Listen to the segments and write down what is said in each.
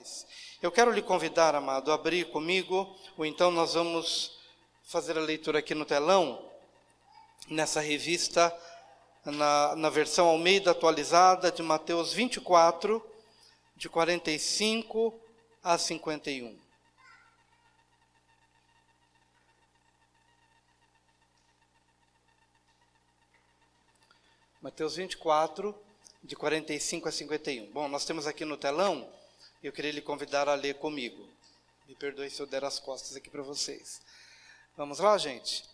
paz. Eu quero lhe convidar, amado, a abrir comigo, ou então nós vamos fazer a leitura aqui no telão, nessa revista, na versão Almeida atualizada de Mateus 24, de 45 a 51. Mateus 24, de 45 a 51. Bom, nós temos aqui no telão, eu queria lhe convidar a ler comigo. Me perdoe se eu der as costas aqui para vocês. Vamos lá, gente?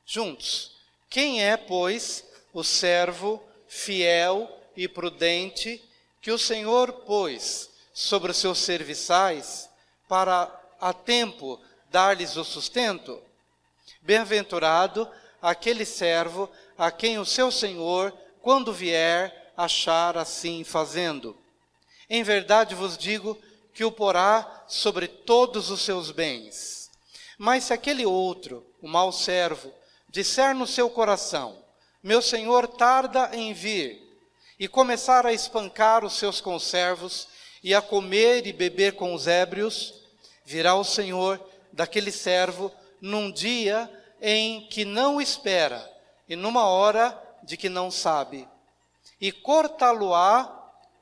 Juntos. Quem é, pois, o servo fiel e prudente que o Senhor pôs sobre os seus serviçais para a tempo dar-lhes o sustento? Bem-aventurado aquele servo a quem o seu Senhor, quando vier, achar assim fazendo. Em verdade vos digo que o porá sobre todos os seus bens. Mas se aquele outro, o mau servo, disser no seu coração: meu senhor tarda em vir, e começar a espancar os seus conservos, e a comer e beber com os ébrios, virá o Senhor daquele servo num dia em que não espera, e numa hora de que não sabe, e cortá-lo-á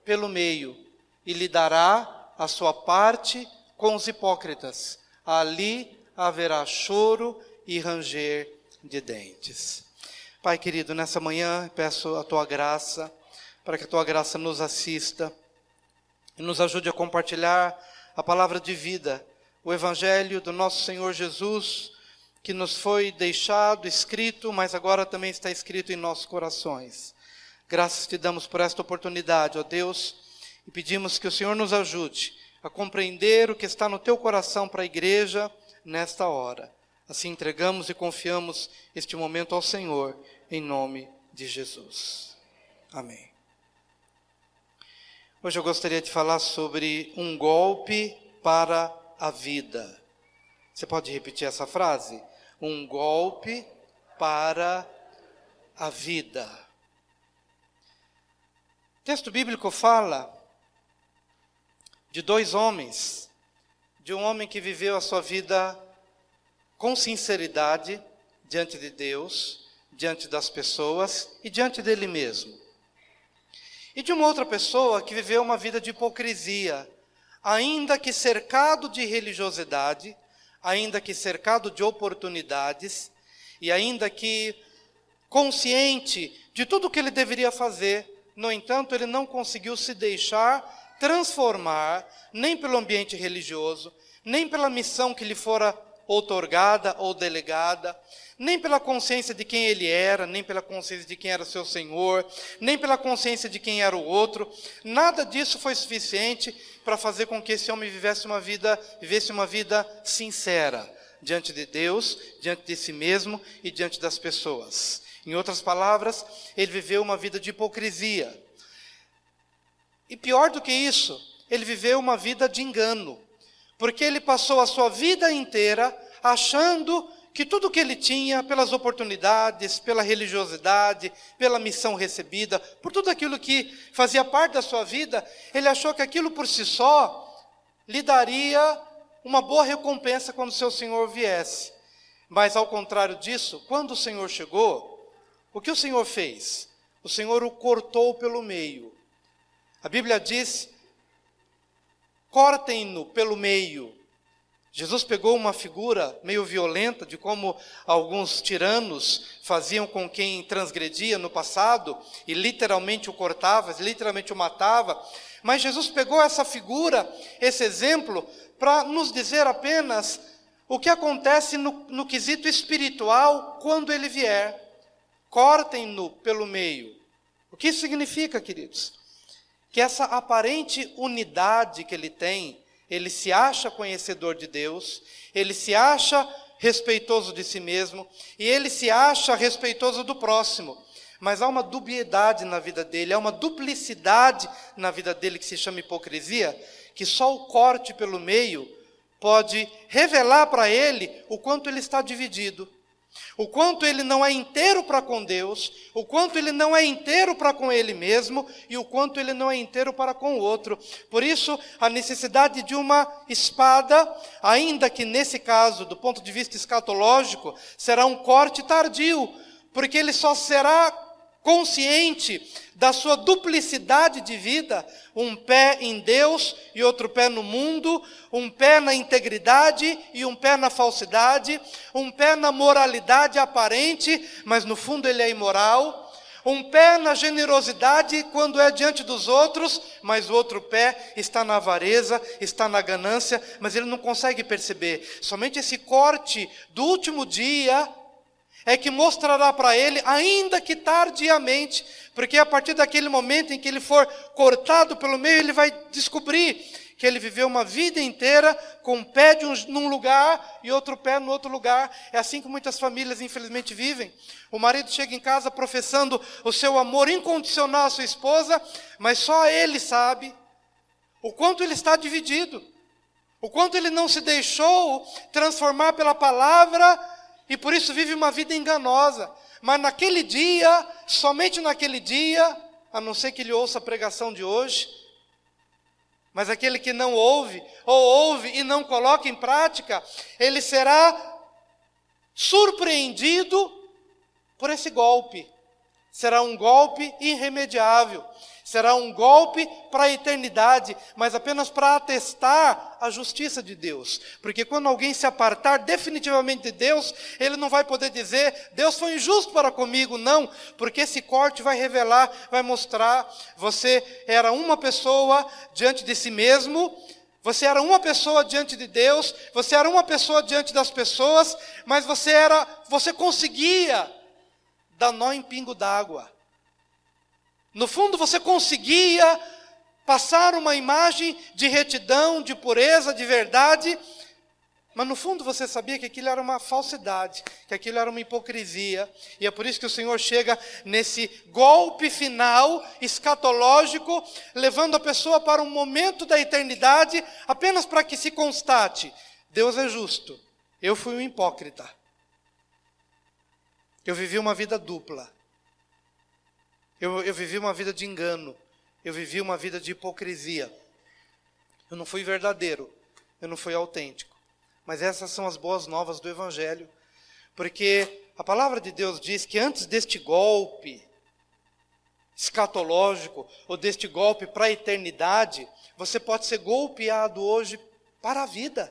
pelo meio, e lhe dará a sua parte com os hipócritas. Ali haverá choro e ranger de dentes. Pai querido, nessa manhã peço a tua graça, para que a tua graça nos assista e nos ajude a compartilhar a palavra de vida, o evangelho do nosso Senhor Jesus, que nos foi deixado, escrito, mas agora também está escrito em nossos corações. Graças te damos por esta oportunidade, ó Deus, e pedimos que o Senhor nos ajude a compreender o que está no teu coração para a igreja nesta hora. Assim entregamos e confiamos este momento ao Senhor, em nome de Jesus. Amém. Hoje eu gostaria de falar sobre um golpe para a vida. Você pode repetir essa frase? Um golpe para a vida. O texto bíblico fala de dois homens, de um homem que viveu a sua vida com sinceridade diante de Deus, diante das pessoas e diante dele mesmo. E de uma outra pessoa que viveu uma vida de hipocrisia, ainda que cercado de religiosidade, ainda que cercado de oportunidades, e ainda que consciente de tudo o que ele deveria fazer, no entanto, ele não conseguiu se deixar transformar, nem pelo ambiente religioso, nem pela missão que lhe fora outorgada ou delegada, nem pela consciência de quem ele era, nem pela consciência de quem era seu Senhor, nem pela consciência de quem era o outro. Nada disso foi suficiente para fazer com que esse homem vivesse uma vida sincera diante de Deus, diante de si mesmo e diante das pessoas. Em outras palavras, ele viveu uma vida de hipocrisia. E pior do que isso, ele viveu uma vida de engano, porque ele passou a sua vida inteira achando que tudo que ele tinha, pelas oportunidades, pela religiosidade, pela missão recebida, por tudo aquilo que fazia parte da sua vida, ele achou que aquilo por si só lhe daria uma boa recompensa quando seu Senhor viesse. Mas ao contrário disso, quando o Senhor chegou, o que o Senhor fez? O Senhor o cortou pelo meio. A Bíblia diz: cortem-no pelo meio. Jesus pegou uma figura meio violenta de como alguns tiranos faziam com quem transgredia no passado, e literalmente o cortava, literalmente o matava. Mas Jesus pegou essa figura, esse exemplo, para nos dizer apenas o que acontece no quesito espiritual quando ele vier. Cortem-no pelo meio. O que isso significa, queridos? Que essa aparente unidade que ele tem, ele se acha conhecedor de Deus, ele se acha respeitoso de si mesmo, e ele se acha respeitoso do próximo. Mas há uma dubiedade na vida dele, há uma duplicidade na vida dele que se chama hipocrisia, que só o corte pelo meio pode revelar para ele o quanto ele está dividido. O quanto ele não é inteiro para com Deus, o quanto ele não é inteiro para com ele mesmo e o quanto ele não é inteiro para com o outro. Por isso, a necessidade de uma espada, ainda que nesse caso, do ponto de vista escatológico, será um corte tardio, porque ele só será consciente da sua duplicidade de vida, um pé em Deus e outro pé no mundo, um pé na integridade e um pé na falsidade, um pé na moralidade aparente, mas no fundo ele é imoral, um pé na generosidade quando é diante dos outros, mas o outro pé está na avareza, está na ganância, mas ele não consegue perceber. Somente esse corte do último dia é que mostrará para ele, ainda que tardiamente, porque a partir daquele momento em que ele for cortado pelo meio, ele vai descobrir que ele viveu uma vida inteira com um pé num lugar e outro pé no outro lugar. É assim que muitas famílias, infelizmente, vivem. O marido chega em casa professando o seu amor incondicional à sua esposa, mas só ele sabe o quanto ele está dividido, o quanto ele não se deixou transformar pela palavra, e por isso vive uma vida enganosa. Mas naquele dia, somente naquele dia, a não ser que ele ouça a pregação de hoje, mas aquele que não ouve, ou ouve e não coloca em prática, ele será surpreendido por esse golpe. Será um golpe irremediável. Será um golpe para a eternidade, mas apenas para atestar a justiça de Deus. Porque quando alguém se apartar definitivamente de Deus, ele não vai poder dizer, Deus foi injusto para comigo, não. Porque esse corte vai revelar, vai mostrar, você era uma pessoa diante de si mesmo, você era uma pessoa diante de Deus, você era uma pessoa diante das pessoas, mas você conseguia dar nó em pingo d'água. No fundo, você conseguia passar uma imagem de retidão, de pureza, de verdade, mas no fundo você sabia que aquilo era uma falsidade, que aquilo era uma hipocrisia. E é por isso que o Senhor chega nesse golpe final, escatológico, levando a pessoa para um momento da eternidade, apenas para que se constate, Deus é justo, eu fui um hipócrita. Eu vivi uma vida dupla. Eu vivi uma vida de engano, eu vivi uma vida de hipocrisia. Eu não fui verdadeiro, eu não fui autêntico. Mas essas são as boas novas do Evangelho, porque a palavra de Deus diz que antes deste golpe escatológico, ou deste golpe para a eternidade, você pode ser golpeado hoje para a vida.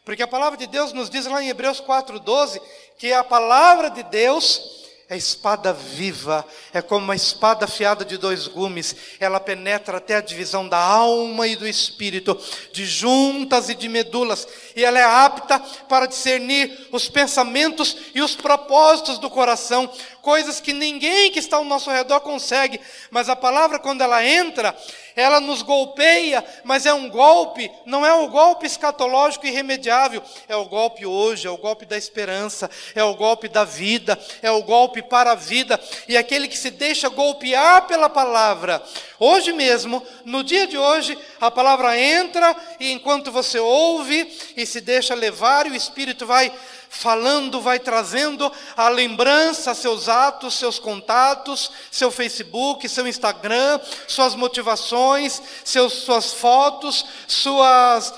Porque a palavra de Deus nos diz lá em Hebreus 4:12, que a palavra de Deus é espada viva, é como uma espada afiada de 2 gumes, ela penetra até a divisão da alma e do espírito, de juntas e de medulas, e ela é apta para discernir os pensamentos e os propósitos do coração, coisas que ninguém que está ao nosso redor consegue, mas a palavra quando ela entra, ela nos golpeia, mas é um golpe, não é um golpe escatológico irremediável, é o golpe hoje, é o golpe da esperança, é o golpe da vida, é o golpe para a vida, e aquele que se deixa golpear pela palavra, hoje mesmo, no dia de hoje, a palavra entra, e enquanto você ouve, e se deixa levar, e o Espírito vai falando, vai trazendo a lembrança, seus atos, seus contatos, seu Facebook, seu Instagram, suas motivações, suas fotos,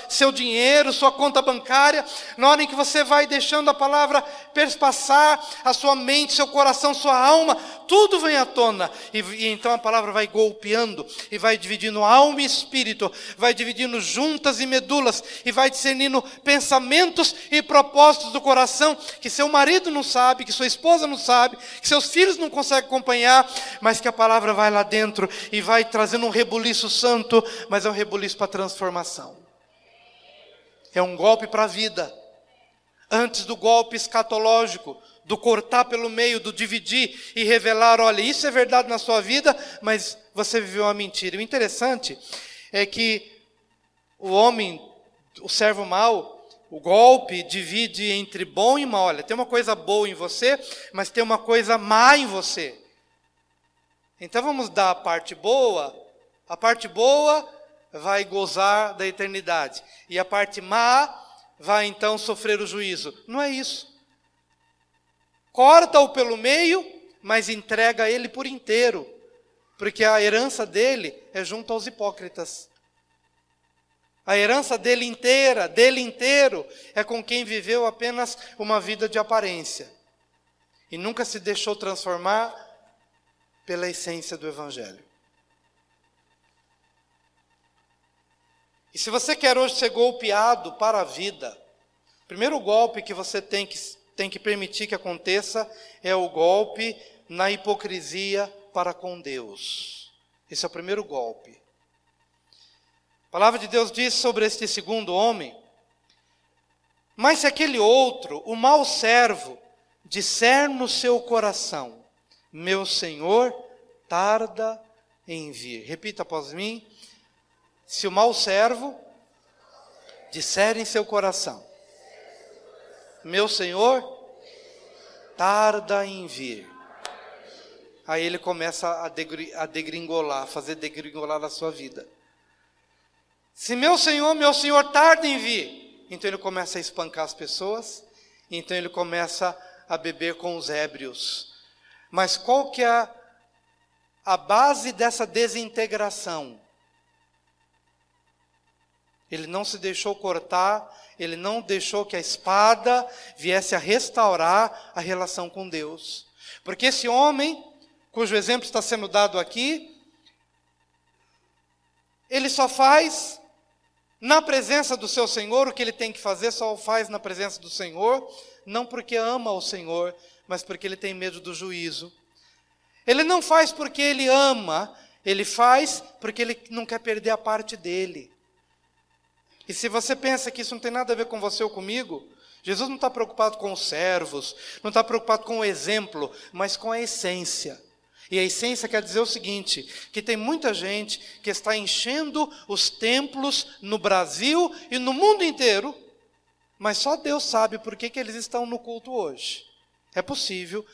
seu dinheiro, sua conta bancária. Na hora em que você vai deixando a palavra perspassar a sua mente, seu coração, sua alma, tudo vem à tona. E então a palavra vai golpeando e vai dividindo alma e espírito, vai dividindo juntas e medulas e vai discernindo pensamentos e propósitos do coração que seu marido não sabe, que sua esposa não sabe, que seus filhos não conseguem acompanhar, mas que a palavra vai lá dentro e vai trazendo um rebuliço santo, mas é um rebuliço para transformação. É um golpe para a vida. Antes do golpe escatológico, do cortar pelo meio, do dividir e revelar, olha, isso é verdade na sua vida, mas você viveu uma mentira. O interessante é que o homem, o servo mau, o golpe divide entre bom e mal. Olha, tem uma coisa boa em você, mas tem uma coisa má em você. Então vamos dar a parte boa vai gozar da eternidade. E a parte má vai então sofrer o juízo. Não é isso. corta-o pelo meio, mas entrega ele por inteiro, porque a herança dele é junto aos hipócritas. A herança dele inteiro, é com quem viveu apenas uma vida de aparência e nunca se deixou transformar pela essência do Evangelho. E se você quer hoje ser golpeado para a vida, o primeiro golpe que você tem que permitir que aconteça é o golpe na hipocrisia para com Deus. Esse é o primeiro golpe. A palavra de Deus diz sobre este segundo homem: mas se aquele outro, o mau servo, disser no seu coração, meu senhor tarda em vir. Repita após mim. Se o mau servo disser em seu coração, meu senhor tarda em vir. Aí ele começa a degringolar, a fazer degringolar a sua vida. Se meu senhor tarda em vir, então ele começa a espancar as pessoas, então ele começa a beber com os ébrios. Mas qual que é a base dessa desintegração? Ele não se deixou cortar, ele não deixou que a espada viesse a restaurar a relação com Deus. Porque esse homem, cujo exemplo está sendo dado aqui, ele só faz na presença do seu Senhor o que ele tem que fazer, só o faz na presença do Senhor, não porque ama o Senhor, mas porque ele tem medo do juízo. Ele não faz porque ele ama, ele faz porque ele não quer perder a parte dele. E se você pensa que isso não tem nada a ver com você ou comigo, Jesus não está preocupado com os servos, não está preocupado com o exemplo, mas com a essência. E a essência quer dizer o seguinte, que tem muita gente que está enchendo os templos no Brasil e no mundo inteiro, mas só Deus sabe por que eles estão no culto hoje. É possível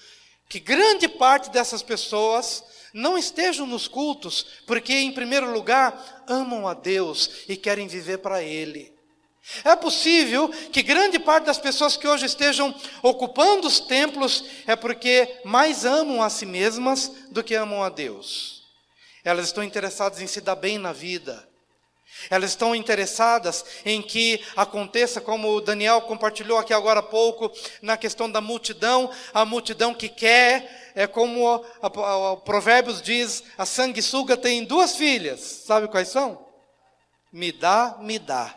que grande parte dessas pessoas não estejam nos cultos porque, em primeiro lugar, amam a Deus e querem viver para Ele. É possível que grande parte das pessoas que hoje estejam ocupando os templos é porque mais amam a si mesmas do que amam a Deus. Elas estão interessadas em se dar bem na vida. Elas estão interessadas em que aconteça, como o Daniel compartilhou aqui agora há pouco, na questão da multidão, a multidão que quer, é como o Provérbios diz, a sanguessuga tem duas filhas, sabe quais são? Me dá, me dá.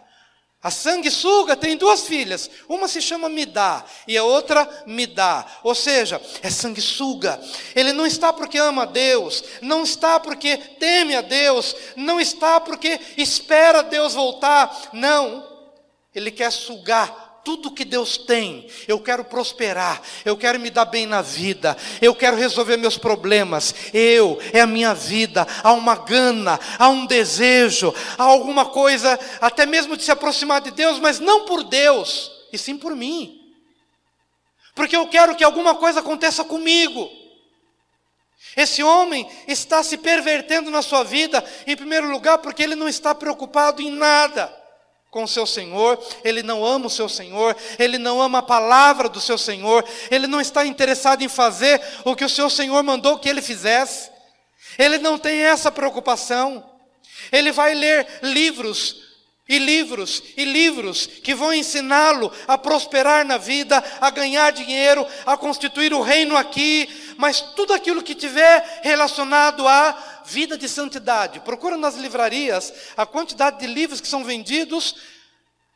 A sanguessuga tem duas filhas, uma se chama me dá e a outra me dá, ou seja, é sanguessuga. Ele não está porque ama a Deus, não está porque teme a Deus, não está porque espera Deus voltar, não, ele quer sugar tudo que Deus tem. Eu quero prosperar, eu quero me dar bem na vida, eu quero resolver meus problemas, é a minha vida, há uma gana, há um desejo, há alguma coisa, até mesmo de se aproximar de Deus, mas não por Deus, e sim por mim, porque eu quero que alguma coisa aconteça comigo. Esse homem está se pervertendo na sua vida, em primeiro lugar, porque ele não está preocupado em nada com o seu Senhor, ele não ama o seu Senhor, ele não ama a palavra do seu Senhor, ele não está interessado em fazer o que o seu Senhor mandou que ele fizesse, ele não tem essa preocupação, ele vai ler livros e livros e livros que vão ensiná-lo a prosperar na vida, a ganhar dinheiro, a constituir o reino aqui, mas tudo aquilo que tiver relacionado à vida de santidade. Procura nas livrarias a quantidade de livros que são vendidos,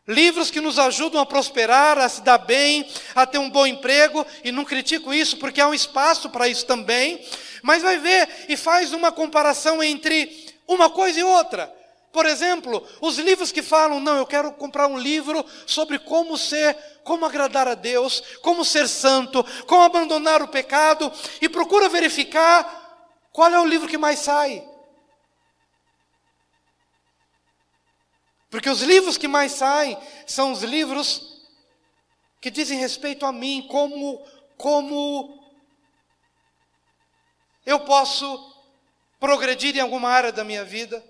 livros que nos ajudam a prosperar, a se dar bem, a ter um bom emprego, e não critico isso porque há um espaço para isso também, mas vai ver e faz uma comparação entre uma coisa e outra. Por exemplo, os livros que falam, não, eu quero comprar um livro sobre como agradar a Deus, como ser santo, como abandonar o pecado, e procura verificar qual é o livro que mais sai. Porque os livros que mais saem são os livros que dizem respeito a mim, como eu posso progredir em alguma área da minha vida.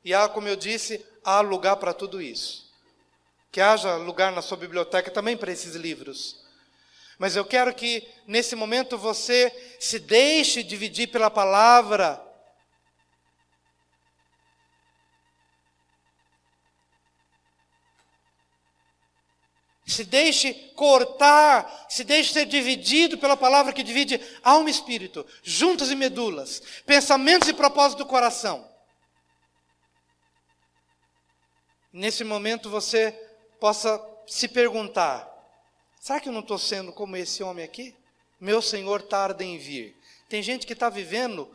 E há, como eu disse, há lugar para tudo isso. Que haja lugar na sua biblioteca também para esses livros. Mas eu quero que nesse momento você se deixe dividir pela palavra. Se deixe cortar, se deixe ser dividido pela palavra que divide alma e espírito, juntas e medulas, pensamentos e propósitos do coração. Nesse momento você possa se perguntar: será que eu não estou sendo como esse homem aqui? Meu Senhor tarda em vir. Tem gente que está vivendo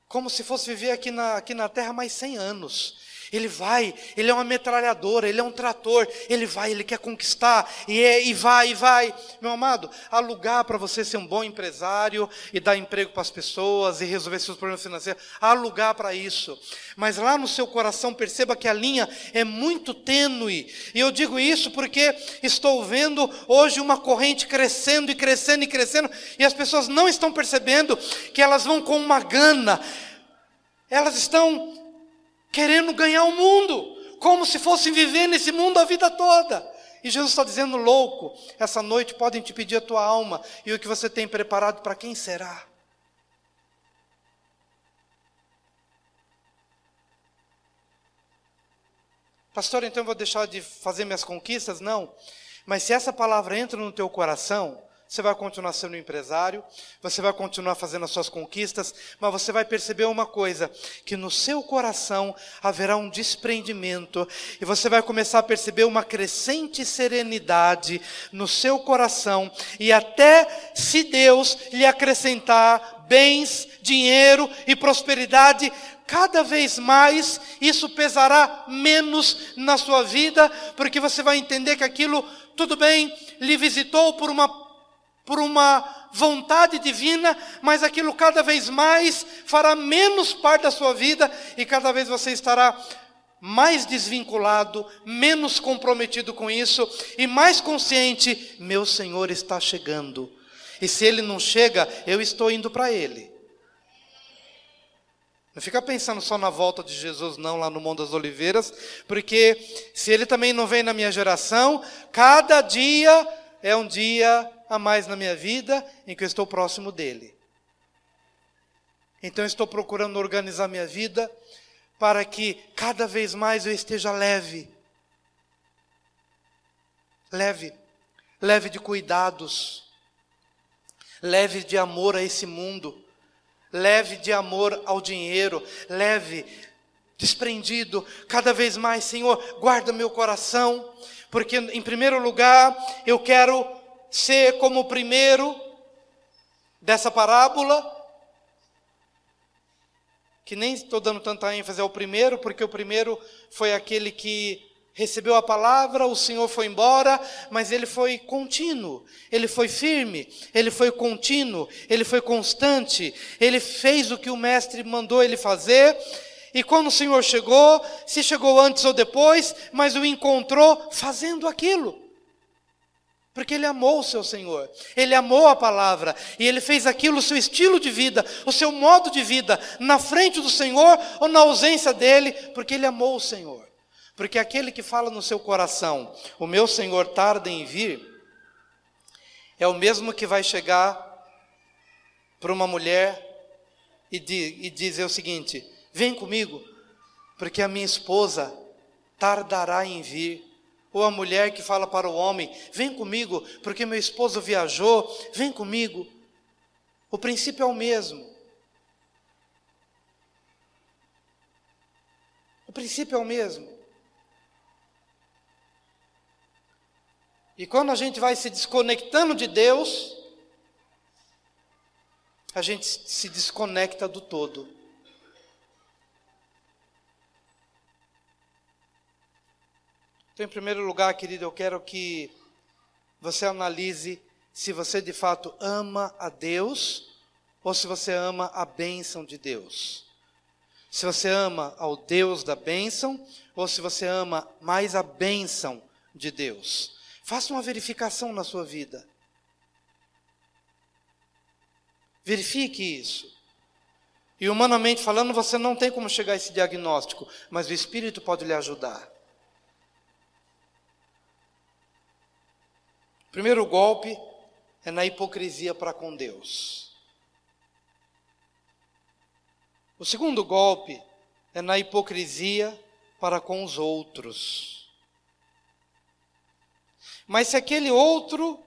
como se fosse viver aqui na terra mais 100 anos. Ele vai, ele é uma metralhadora, ele é um trator, ele vai, ele quer conquistar, e vai. Meu amado, há lugar para você ser um bom empresário, e dar emprego para as pessoas, e resolver seus problemas financeiros, há lugar para isso. Mas lá no seu coração, perceba que a linha é muito tênue, e eu digo isso porque estou vendo hoje uma corrente crescendo, e as pessoas não estão percebendo que elas vão com uma gana, elas estão querendo ganhar o mundo, como se fossem viver nesse mundo a vida toda. E Jesus está dizendo: louco, essa noite podem te pedir a tua alma, e o que você tem preparado para quem será? Pastor, então eu vou deixar de fazer minhas conquistas? Não, mas se essa palavra entra no teu coração, você vai continuar sendo um empresário, você vai continuar fazendo as suas conquistas, mas você vai perceber uma coisa, que no seu coração haverá um desprendimento, e você vai começar a perceber uma crescente serenidade no seu coração, e até se Deus lhe acrescentar bens, dinheiro e prosperidade, cada vez mais isso pesará menos na sua vida, porque você vai entender que aquilo, tudo bem, lhe visitou por uma vontade divina, mas aquilo cada vez mais fará menos parte da sua vida, e cada vez você estará mais desvinculado, menos comprometido com isso, e mais consciente: meu Senhor está chegando, e se Ele não chega, eu estou indo para Ele. Não fica pensando só na volta de Jesus não, lá no Monte das Oliveiras, porque se Ele também não vem na minha geração, cada dia é um dia a mais na minha vida em que eu estou próximo dele. Então eu estou procurando organizar minha vida para que cada vez mais eu esteja leve de cuidados, leve de amor a esse mundo, leve de amor ao dinheiro, leve, desprendido, cada vez mais. Senhor, guarda meu coração, porque em primeiro lugar eu quero ser como o primeiro dessa parábola, que nem estou dando tanta ênfase ao primeiro, porque o primeiro foi aquele que recebeu a palavra, o Senhor foi embora, mas ele foi contínuo, ele foi firme, ele foi contínuo, ele foi constante, ele fez o que o mestre mandou ele fazer, e quando o Senhor chegou, se chegou antes ou depois, mas o encontrou fazendo aquilo. Porque ele amou o seu Senhor, ele amou a palavra, e ele fez aquilo o seu estilo de vida, o seu modo de vida, na frente do Senhor ou na ausência dele, porque ele amou o Senhor. Porque aquele que fala no seu coração: o meu Senhor tarda em vir, é o mesmo que vai chegar para uma mulher e dizer o seguinte: vem comigo, porque a minha esposa tardará em vir. Ou a mulher que fala para o homem: vem comigo, porque meu esposo viajou, vem comigo. O princípio é o mesmo. O princípio é o mesmo. E quando a gente vai se desconectando de Deus, a gente se desconecta do todo. Então, em primeiro lugar, querido, eu quero que você analise se você de fato ama a Deus ou se você ama a bênção de Deus. Se você ama ao Deus da bênção ou se você ama mais a bênção de Deus. Faça uma verificação na sua vida. Verifique isso. E humanamente falando, você não tem como chegar a esse diagnóstico, mas o Espírito pode lhe ajudar. Primeiro golpe é na hipocrisia para com Deus. O segundo golpe é na hipocrisia para com os outros. Mas se aquele outro,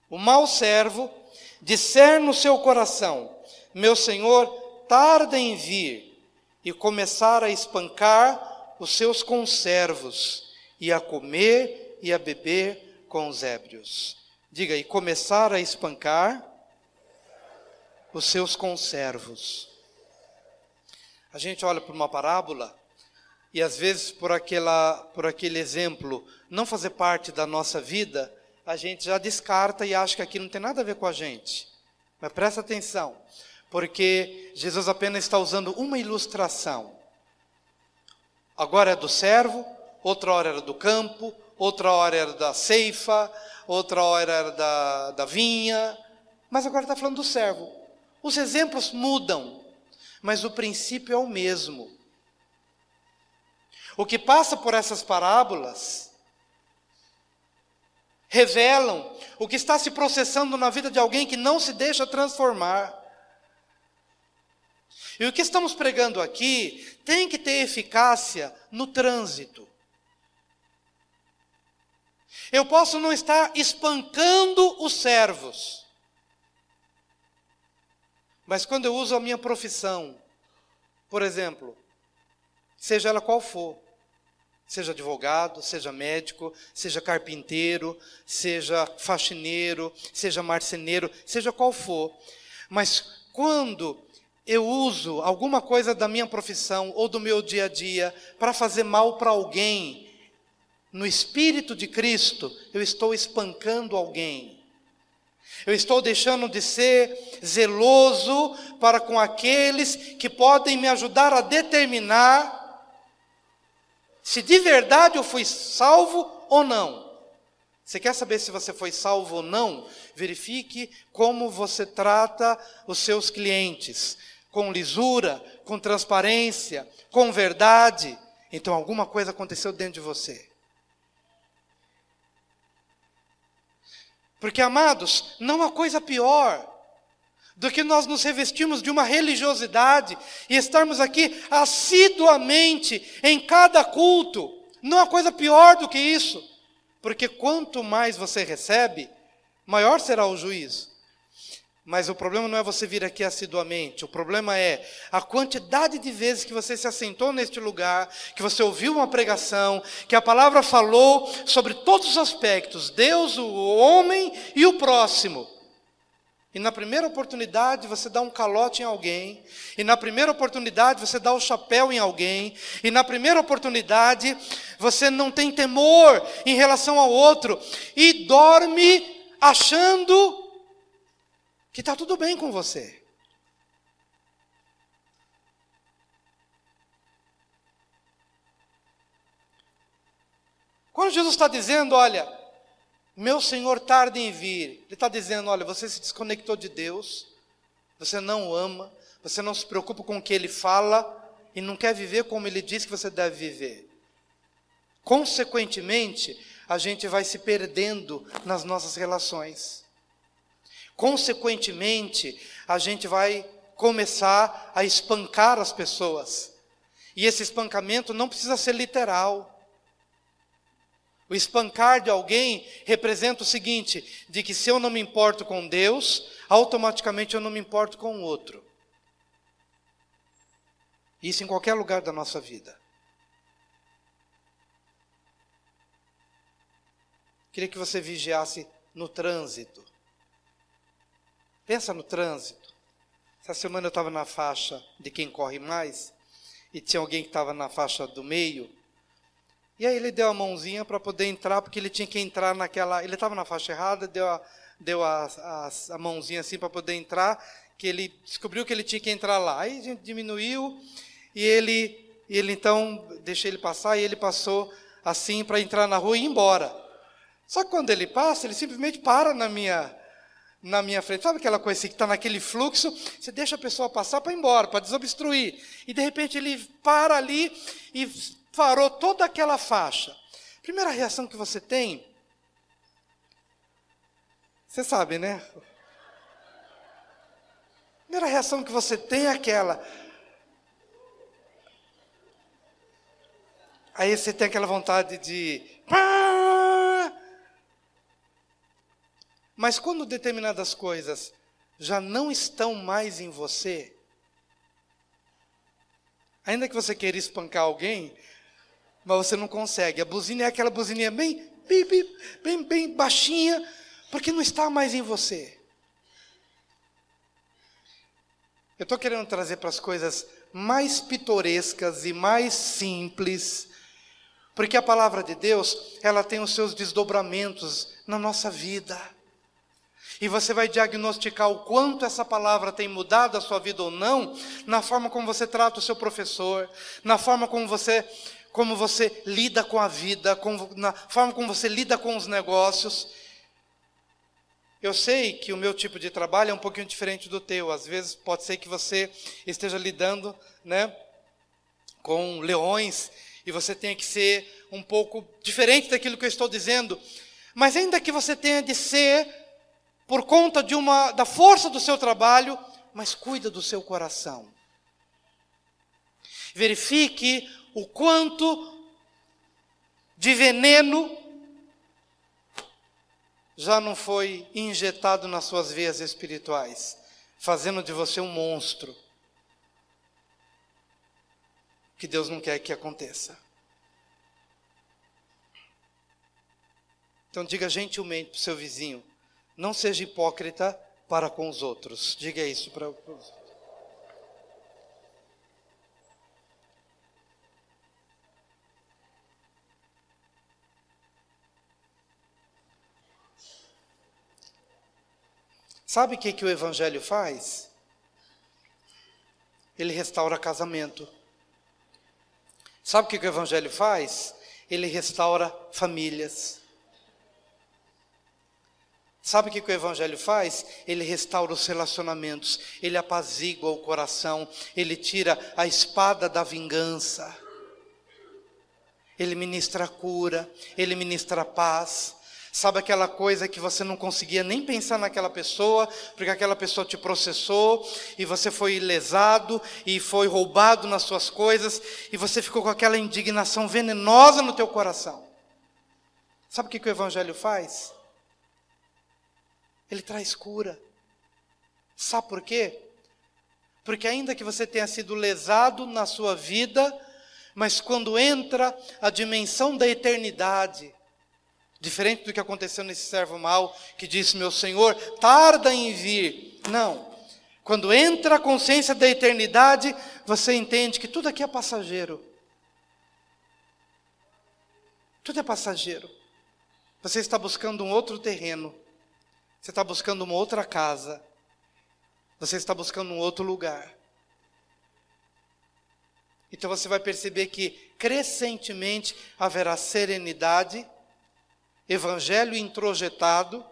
o mau servo, disser no seu coração: meu senhor tarda em vir, e começar a espancar os seus conservos, e a comer e a beber com os ébrios. Diga aí, começar a espancar os seus conservos. A gente olha para uma parábola, e às vezes por aquele exemplo não fazer parte da nossa vida, a gente já descarta e acha que aquilo não tem nada a ver com a gente. Mas presta atenção, porque Jesus apenas está usando uma ilustração. Agora é do servo, outra hora era do campo, outra hora era da ceifa, outra hora era da vinha, mas agora está falando do servo. Os exemplos mudam, mas o princípio é o mesmo. O que passa por essas parábolas revelam o que está se processando na vida de alguém que não se deixa transformar. E o que estamos pregando aqui tem que ter eficácia no trânsito. Eu posso não estar espancando os servos, mas quando eu uso a minha profissão, por exemplo, seja ela qual for, seja advogado, seja médico, seja carpinteiro, seja faxineiro, seja marceneiro, seja qual for, mas quando eu uso alguma coisa da minha profissão ou do meu dia a dia para fazer mal para alguém, no Espírito de Cristo, eu estou espancando alguém. Eu estou deixando de ser zeloso para com aqueles que podem me ajudar a determinar se de verdade eu fui salvo ou não. Você quer saber se você foi salvo ou não? Verifique como você trata os seus clientes. Com lisura, com transparência, com verdade. Então alguma coisa aconteceu dentro de você. Porque, amados, não há coisa pior do que nós nos revestirmos de uma religiosidade e estarmos aqui assiduamente em cada culto. Não há coisa pior do que isso. Porque quanto mais você recebe, maior será o juízo. Mas o problema não é você vir aqui assiduamente, o problema é a quantidade de vezes que você se assentou neste lugar, que você ouviu uma pregação, que a palavra falou sobre todos os aspectos, Deus, o homem e o próximo. E na primeira oportunidade você dá um calote em alguém, e na primeira oportunidade você dá o chapéu em alguém, e na primeira oportunidade você não tem temor em relação ao outro, e dorme achando que está tudo bem com você. Quando Jesus está dizendo, olha, meu Senhor tarda em vir, Ele está dizendo, olha, você se desconectou de Deus, você não o ama, você não se preocupa com o que Ele fala, e não quer viver como Ele diz que você deve viver. Consequentemente, a gente vai se perdendo nas nossas relações. Consequentemente, a gente vai começar a espancar as pessoas. E esse espancamento não precisa ser literal. O espancar de alguém representa o seguinte, de que se eu não me importo com Deus, automaticamente eu não me importo com o outro. Isso em qualquer lugar da nossa vida. Queria que você vigiasse no trânsito. Pensa no trânsito. Essa semana eu estava na faixa de quem corre mais, e tinha alguém que estava na faixa do meio, e aí ele deu a mãozinha para poder entrar, porque ele tinha que entrar naquela... Ele estava na faixa errada, deu a mãozinha assim para poder entrar, que ele descobriu que ele tinha que entrar lá. Aí a gente diminuiu, e ele então, deixei ele passar, e ele passou assim para entrar na rua e ir embora. Só que quando ele passa, ele simplesmente para na minha frente. Sabe aquela coisa assim, que está naquele fluxo, você deixa a pessoa passar para ir embora, para desobstruir. E de repente ele para ali e parou toda aquela faixa. Primeira reação que você tem Você sabe, né? A primeira reação que você tem é aquela. Aí você tem aquela vontade de... Mas quando determinadas coisas já não estão mais em você, ainda que você queira espancar alguém, mas você não consegue. A buzina é aquela buzininha bem baixinha, porque não está mais em você. Eu estou querendo trazer para as coisas mais pitorescas e mais simples, porque a palavra de Deus, ela tem os seus desdobramentos na nossa vida. E você vai diagnosticar o quanto essa palavra tem mudado a sua vida ou não, na forma como você trata o seu professor, na forma como você lida com a vida, na forma como você lida com os negócios. Eu sei que o meu tipo de trabalho é um pouquinho diferente do teu. Às vezes pode ser que você esteja lidando, né, com leões, e você tenha que ser um pouco diferente daquilo que eu estou dizendo. Mas ainda que você tenha de ser por conta da força do seu trabalho, mas cuida do seu coração. Verifique o quanto de veneno já não foi injetado nas suas veias espirituais, fazendo de você um monstro, que Deus não quer que aconteça. Então diga gentilmente para o seu vizinho: não seja hipócrita para com os outros. Diga isso para os outros. Sabe o que o Evangelho faz? Ele restaura casamento. Sabe o que o Evangelho faz? Ele restaura famílias. Sabe o que o Evangelho faz? Ele restaura os relacionamentos, ele apazigua o coração, ele tira a espada da vingança, ele ministra a cura, ele ministra a paz. Sabe aquela coisa que você não conseguia nem pensar naquela pessoa, porque aquela pessoa te processou, e você foi lesado, e foi roubado nas suas coisas, e você ficou com aquela indignação venenosa no teu coração. Sabe o que o Evangelho faz? Ele traz cura. Sabe por quê? Porque ainda que você tenha sido lesado na sua vida, mas quando entra a dimensão da eternidade, diferente do que aconteceu nesse servo mau, que disse: meu Senhor, tarda em vir. Não. Quando entra a consciência da eternidade, você entende que tudo aqui é passageiro. Tudo é passageiro. Você está buscando um outro terreno. Você está buscando uma outra casa. Você está buscando um outro lugar. Então você vai perceber que crescentemente haverá serenidade, evangelho introjetado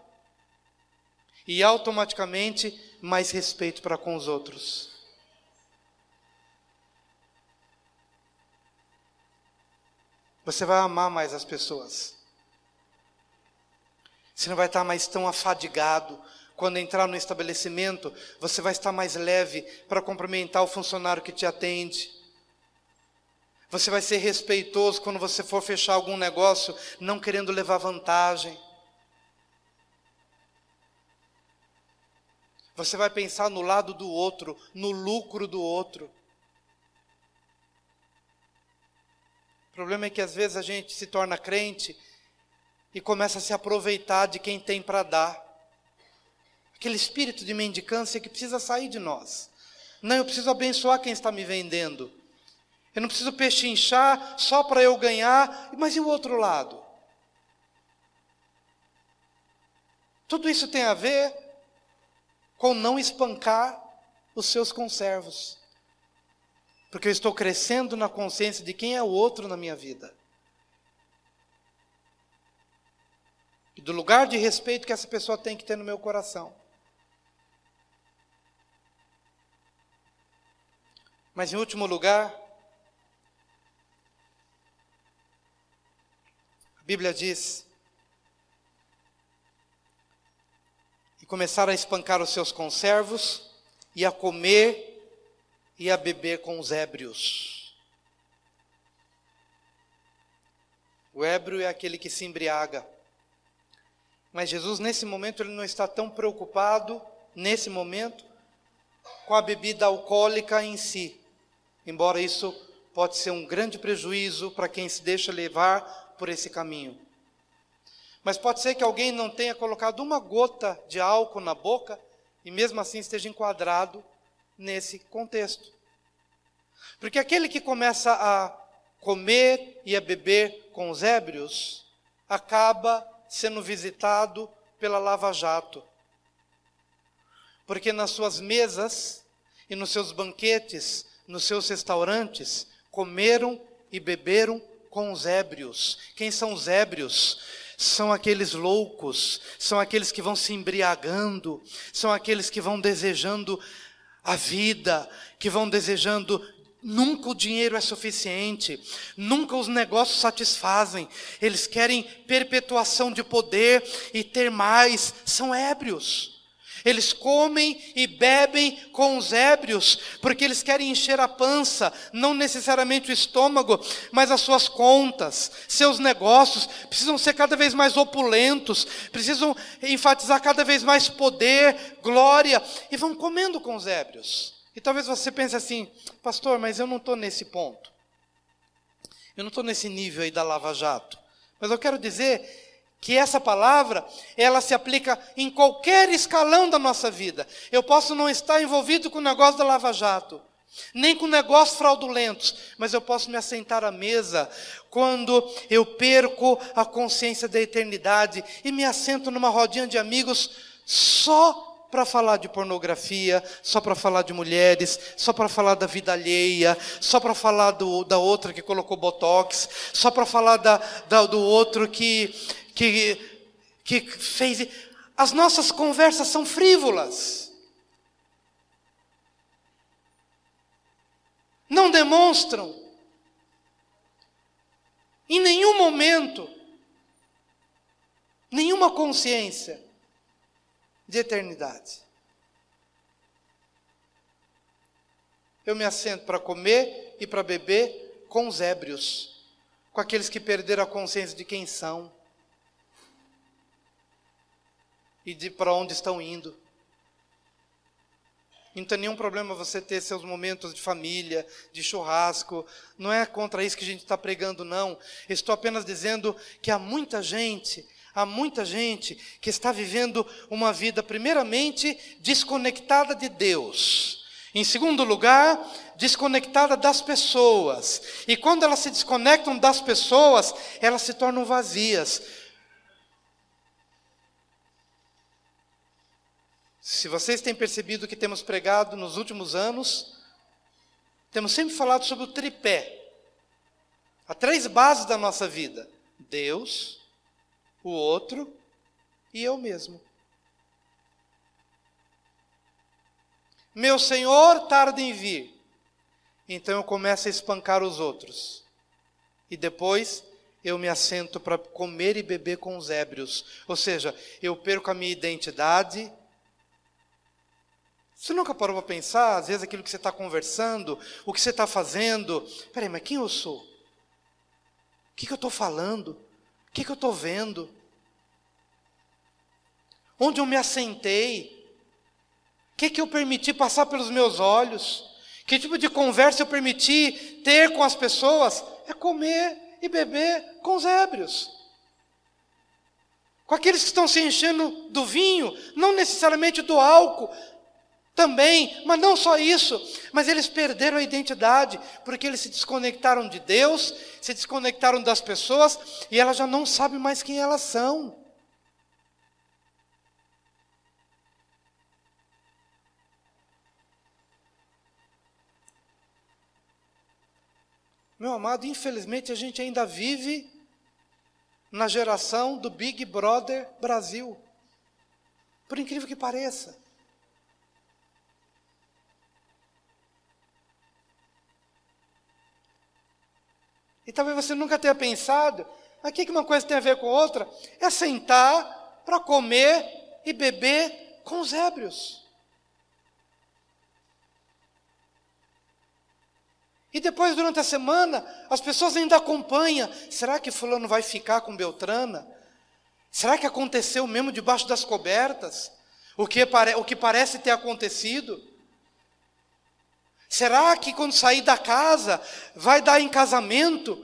e automaticamente mais respeito para com os outros. Você vai amar mais as pessoas. Você não vai estar mais tão afadigado. Quando entrar no estabelecimento, você vai estar mais leve para cumprimentar o funcionário que te atende. Você vai ser respeitoso quando você for fechar algum negócio, não querendo levar vantagem. Você vai pensar no lado do outro, no lucro do outro. O problema é que às vezes a gente se torna crente e começa a se aproveitar de quem tem para dar. Aquele espírito de mendicância que precisa sair de nós. Não, eu preciso abençoar quem está me vendendo. Eu não preciso pechinchar só para eu ganhar, mas e o outro lado? Tudo isso tem a ver com não espancar os seus conservos. Porque eu estou crescendo na consciência de quem é o outro na minha vida. E do lugar de respeito que essa pessoa tem que ter no meu coração. Mas em último lugar, a Bíblia diz começaram a espancar os seus conservos, e a comer e a beber com os ébrios. O ébrio é aquele que se embriaga. Mas Jesus, nesse momento, ele não está tão preocupado, nesse momento, com a bebida alcoólica em si. Embora isso pode ser um grande prejuízo para quem se deixa levar por esse caminho. Mas pode ser que alguém não tenha colocado uma gota de álcool na boca e mesmo assim esteja enquadrado nesse contexto. Porque aquele que começa a comer e a beber com os ébrios, acaba sendo visitado pela Lava Jato. Porque nas suas mesas e nos seus banquetes, nos seus restaurantes, comeram e beberam com os ébrios. Quem são os ébrios? São aqueles loucos, são aqueles que vão se embriagando, são aqueles que vão desejando a vida, que vão desejando. Nunca o dinheiro é suficiente, nunca os negócios satisfazem, eles querem perpetuação de poder e ter mais, são ébrios. Eles comem e bebem com os ébrios, porque eles querem encher a pança, não necessariamente o estômago, mas as suas contas, seus negócios, precisam ser cada vez mais opulentos, precisam enfatizar cada vez mais poder, glória, e vão comendo com os ébrios. E talvez você pense assim, pastor, mas eu não estou nesse ponto. Eu não estou nesse nível aí da Lava Jato. Mas eu quero dizer que essa palavra, ela se aplica em qualquer escalão da nossa vida. Eu posso não estar envolvido com o negócio da Lava Jato, nem com negócios fraudulentos, mas eu posso me assentar à mesa quando eu perco a consciência da eternidade e me assento numa rodinha de amigos só para falar de pornografia, só para falar de mulheres, só para falar da vida alheia, só para falar da outra que colocou botox, só para falar do outro que fez. As nossas conversas são frívolas. Não demonstram, em nenhum momento, nenhuma consciência de eternidade. Eu me assento para comer e para beber com os ébrios, com aqueles que perderam a consciência de quem são e de para onde estão indo. Não tem nenhum problema você ter seus momentos de família, de churrasco. Não é contra isso que a gente está pregando, não. Estou apenas dizendo que há muita gente que está vivendo uma vida, primeiramente, desconectada de Deus. Em segundo lugar, desconectada das pessoas. E quando elas se desconectam das pessoas, elas se tornam vazias. Se vocês têm percebido o que temos pregado nos últimos anos, temos sempre falado sobre o tripé. Há 3 bases da nossa vida: Deus, o outro e eu mesmo. Meu Senhor tarda em vir, então eu começo a espancar os outros. E depois eu me assento para comer e beber com os ébrios. Ou seja, eu perco a minha identidade. Você nunca parou para pensar, às vezes, aquilo que você está conversando, o que você está fazendo? Peraí, mas quem eu sou? O que eu estou falando? O que eu estou vendo? Onde eu me assentei? O que eu permiti passar pelos meus olhos? Que tipo de conversa eu permiti ter com as pessoas? É comer e beber com os ébrios. Com aqueles que estão se enchendo do vinho, não necessariamente do álcool, também, mas não só isso, mas eles perderam a identidade, porque eles se desconectaram de Deus, se desconectaram das pessoas, e elas já não sabem mais quem elas são. Meu amado, infelizmente a gente ainda vive na geração do Big Brother Brasil. Por incrível que pareça. E talvez você nunca tenha pensado, mas o que uma coisa tem a ver com outra? É sentar para comer e beber com os ébrios. E depois, durante a semana, as pessoas ainda acompanham. Será que fulano vai ficar com Beltrana? Será que aconteceu mesmo debaixo das cobertas? O que parece ter acontecido? Será que quando sair da casa, vai dar em casamento?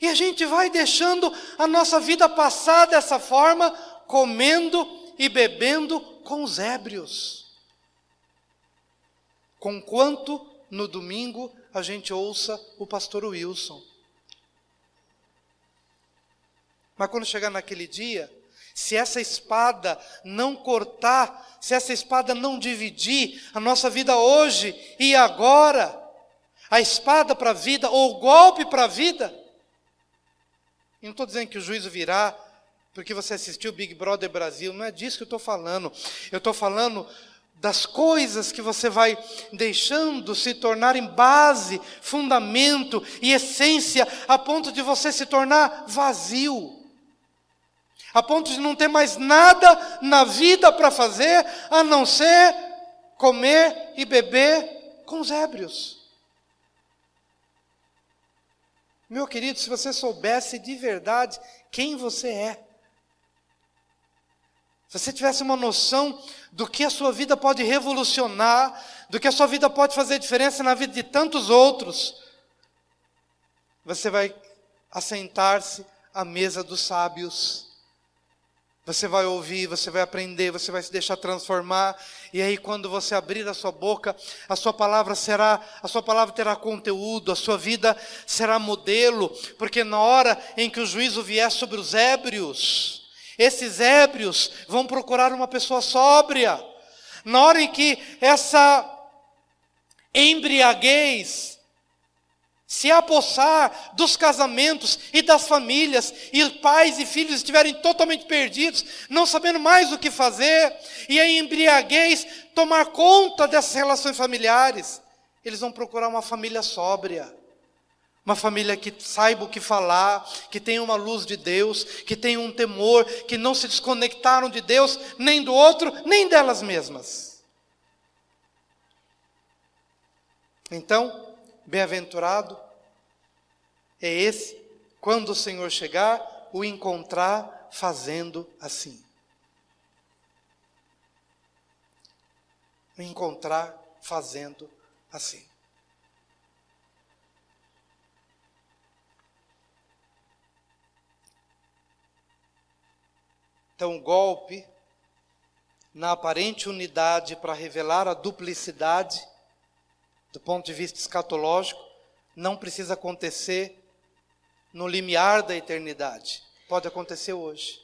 E a gente vai deixando a nossa vida passar dessa forma, comendo e bebendo com os ébrios. Conquanto no domingo a gente ouça o pastor Wilson. Mas quando chegar naquele dia, se essa espada não cortar, se essa espada não dividir a nossa vida hoje e agora, a espada para a vida ou o golpe para a vida, e não estou dizendo que o juízo virá porque você assistiu Big Brother Brasil, não é disso que eu estou falando. Eu estou falando das coisas que você vai deixando se tornarem base, fundamento e essência, a ponto de você se tornar vazio. A ponto de não ter mais nada na vida para fazer, a não ser comer e beber com os ébrios. Meu querido, se você soubesse de verdade quem você é, se você tivesse uma noção do que a sua vida pode revolucionar, do que a sua vida pode fazer diferença na vida de tantos outros, você vai assentar-se à mesa dos sábios. Você vai ouvir, você vai aprender, você vai se deixar transformar. E aí quando você abrir a sua boca, a sua palavra terá conteúdo, a sua vida será modelo. Porque na hora em que o juízo vier sobre os ébrios, esses ébrios vão procurar uma pessoa sóbria. Na hora em que essa embriaguez se apossar dos casamentos e das famílias, e pais e filhos estiverem totalmente perdidos, não sabendo mais o que fazer, e a embriaguez tomar conta dessas relações familiares, eles vão procurar uma família sóbria, uma família que saiba o que falar, que tenha uma luz de Deus, que tenha um temor, que não se desconectaram de Deus, nem do outro, nem delas mesmas. Então, bem-aventurado é esse, quando o Senhor chegar, o encontrar fazendo assim. O encontrar fazendo assim. Então, o golpe, na aparente unidade para revelar a duplicidade, do ponto de vista escatológico, não precisa acontecer no limiar da eternidade. Pode acontecer hoje.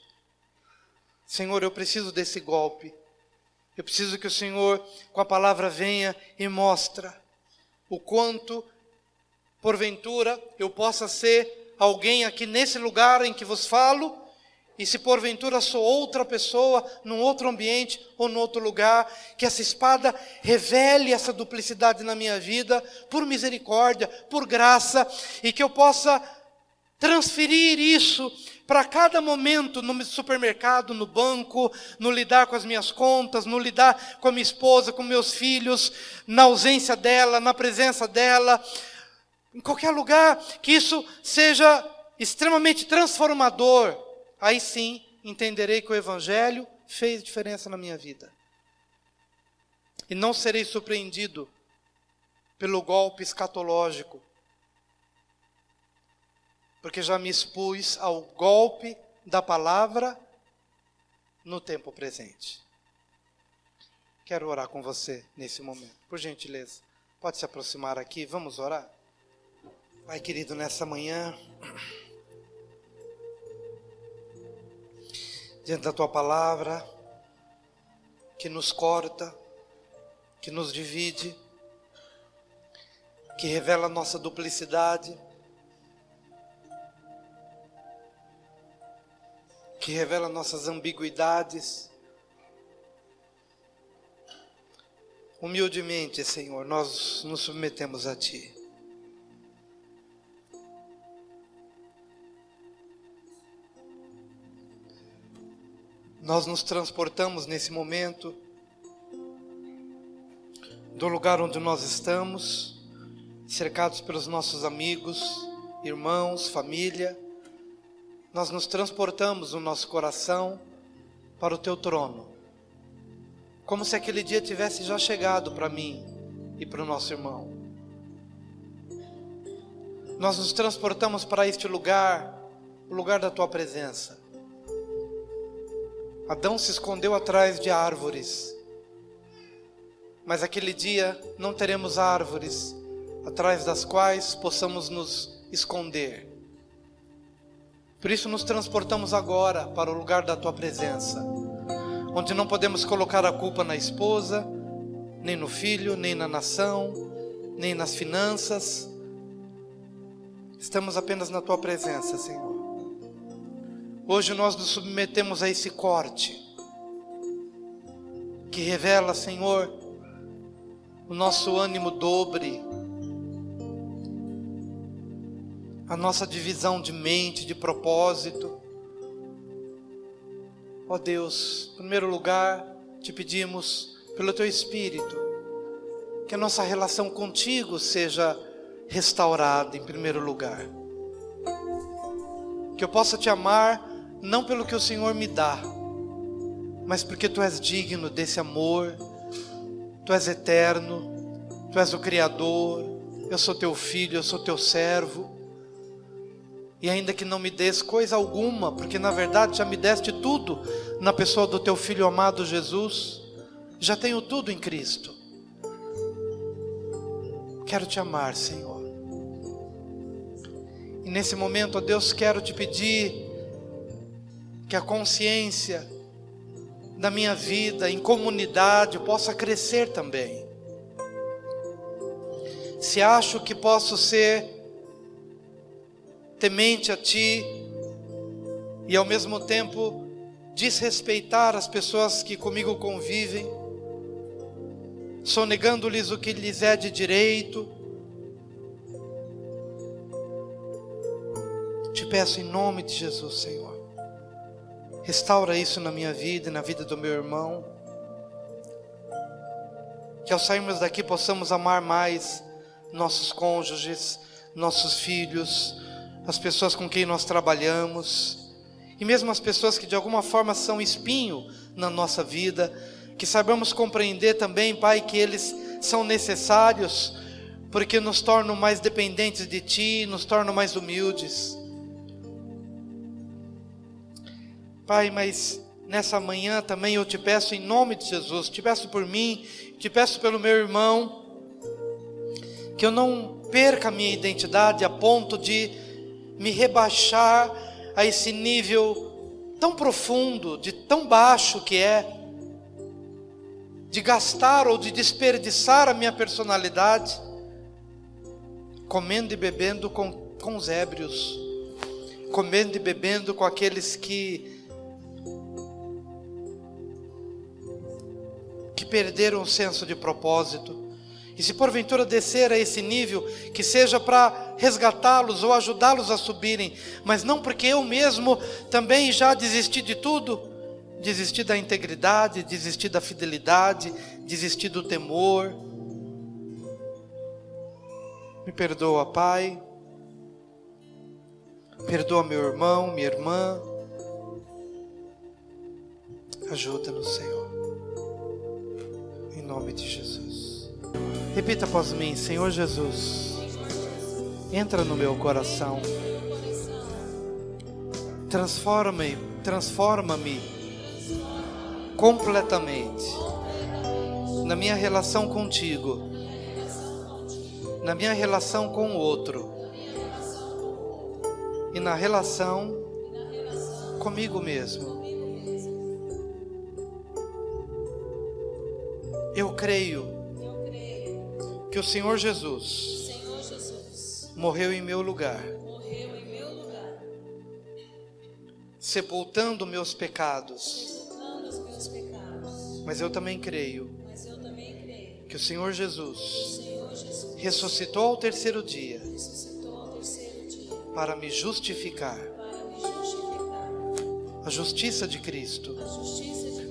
Senhor, eu preciso desse golpe. Eu preciso que o Senhor, com a palavra, venha e mostra o quanto, porventura, eu possa ser alguém aqui nesse lugar em que vos falo, e se porventura sou outra pessoa, num outro ambiente ou num outro lugar, que essa espada revele essa duplicidade na minha vida, por misericórdia, por graça, e que eu possa transferir isso para cada momento, no supermercado, no banco, no lidar com as minhas contas, no lidar com a minha esposa, com meus filhos, na ausência dela, na presença dela, em qualquer lugar, que isso seja extremamente transformador. Aí sim, entenderei que o Evangelho fez diferença na minha vida. E não serei surpreendido pelo golpe escatológico, porque já me expus ao golpe da palavra no tempo presente. Quero orar com você nesse momento. Por gentileza, pode se aproximar aqui, vamos orar? Pai querido, nessa manhã, diante da Tua palavra, que nos corta, que nos divide, que revela a nossa duplicidade, que revela nossas ambiguidades. Humildemente, Senhor, nós nos submetemos a Ti. Nós nos transportamos nesse momento do lugar onde nós estamos, cercados pelos nossos amigos, irmãos, família, nós nos transportamos no nosso coração para o teu trono, como se aquele dia tivesse já chegado para mim e para o nosso irmão. Nós nos transportamos para este lugar, o lugar da tua presença. Adão se escondeu atrás de árvores, mas aquele dia não teremos árvores atrás das quais possamos nos esconder. Por isso nos transportamos agora para o lugar da tua presença, onde não podemos colocar a culpa na esposa, nem no filho, nem na nação, nem nas finanças. Estamos apenas na tua presença, Senhor. Hoje nós nos submetemos a esse corte, que revela, Senhor, o nosso ânimo dobre, a nossa divisão de mente, de propósito. Ó Deus, em primeiro lugar, te pedimos, pelo Teu Espírito, que a nossa relação contigo seja restaurada em primeiro lugar. Que eu possa te amar, não pelo que o Senhor me dá, mas porque Tu és digno desse amor. Tu és eterno, Tu és o Criador, eu sou Teu filho, eu sou Teu servo. E ainda que não me des coisa alguma, porque na verdade já me deste tudo na pessoa do Teu Filho amado Jesus, já tenho tudo em Cristo. Quero Te amar, Senhor. E nesse momento, ó Deus, quero Te pedir que a consciência da minha vida em comunidade possa crescer também. Se acho que posso ser temente a Ti e ao mesmo tempo desrespeitar as pessoas que comigo convivem, sonegando-lhes o que lhes é de direito, te peço em nome de Jesus, Senhor, restaura isso na minha vida e na vida do meu irmão. Que ao sairmos daqui possamos amar mais nossos cônjuges, nossos filhos, as pessoas com quem nós trabalhamos, e mesmo as pessoas que de alguma forma são espinho na nossa vida, que saibamos compreender também, Pai, que eles são necessários, porque nos tornam mais dependentes de Ti, nos tornam mais humildes. Pai, mas nessa manhã também eu te peço em nome de Jesus, te peço por mim, te peço pelo meu irmão, que eu não perca a minha identidade a ponto de me rebaixar a esse nível tão profundo, de tão baixo que é, de gastar ou de desperdiçar a minha personalidade, comendo e bebendo com os ébrios, comendo e bebendo com aqueles que perderam o senso de propósito. E se porventura descer a esse nível, que seja para resgatá-los ou ajudá-los a subirem, mas não porque eu mesmo também já desisti de tudo, desisti da integridade, desisti da fidelidade, desisti do temor. Me perdoa, Pai, perdoa meu irmão, minha irmã, ajuda-nos, Senhor, em nome de Jesus. Repita após mim: Senhor Jesus, entra no meu coração, transforma-me completamente na minha relação contigo, na minha relação com o outro e na relação comigo mesmo. Eu creio que o Senhor Jesus morreu em meu lugar, sepultando meus pecados. Mas eu também creio que o Senhor Jesus ressuscitou ao terceiro dia para me justificar. A justiça de Cristo,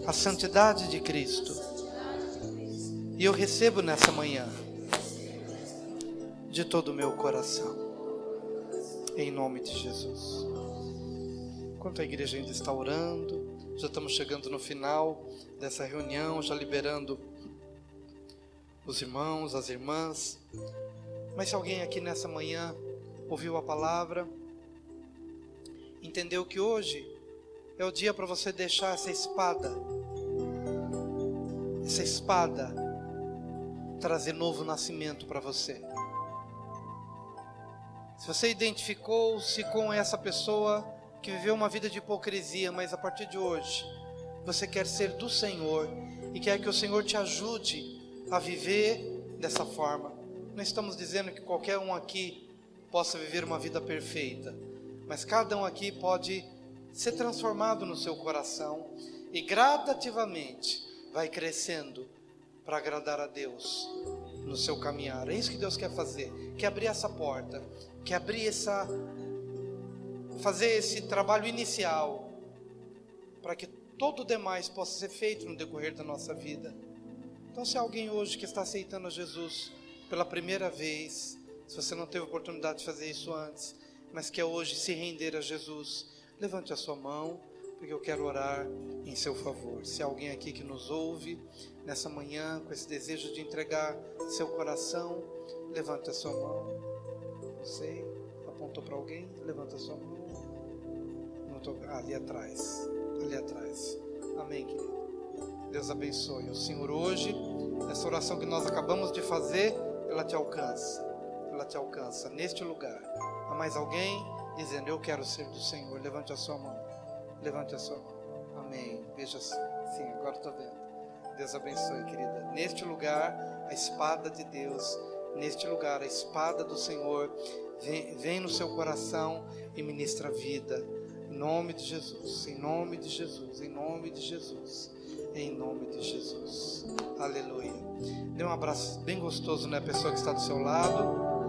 a santidade de Cristo. E eu recebo nessa manhã, de todo o meu coração, em nome de Jesus. Enquanto a igreja ainda está orando, já estamos chegando no final dessa reunião, já liberando os irmãos, as irmãs. Mas se alguém aqui nessa manhã ouviu a palavra, entendeu que hoje é o dia para você deixar essa espada trazer novo nascimento para você. Se você identificou-se com essa pessoa que viveu uma vida de hipocrisia, mas a partir de hoje você quer ser do Senhor e quer que o Senhor te ajude a viver dessa forma. Não estamos dizendo que qualquer um aqui possa viver uma vida perfeita, mas cada um aqui pode ser transformado no seu coração e gradativamente vai crescendo para agradar a Deus no seu caminhar. É isso que Deus quer fazer, quer abrir essa porta, quer abrir fazer esse trabalho inicial para que todo o demais possa ser feito no decorrer da nossa vida. Então, se há alguém hoje que está aceitando a Jesus pela primeira vez, se você não teve oportunidade de fazer isso antes, mas quer hoje se render a Jesus, levante a sua mão, porque eu quero orar em seu favor. Se há alguém aqui que nos ouve nessa manhã com esse desejo de entregar seu coração, levante a sua mão. Você apontou para alguém? Levanta a sua mão. Não tô... ali atrás. Amém, querido. Deus abençoe. O Senhor hoje, essa oração que nós acabamos de fazer, ela te alcança neste lugar. Há mais alguém dizendo: eu quero ser do Senhor? Levante a sua mão. Amém. Veja assim. Sim, agora estou vendo. Deus abençoe, querida. Neste lugar, a espada de Deus, neste lugar, a espada do Senhor vem no seu coração e ministra vida. Em nome de Jesus, em nome de Jesus, em nome de Jesus, em nome de Jesus. Aleluia. Dê um abraço bem gostoso na pessoa que está do seu lado.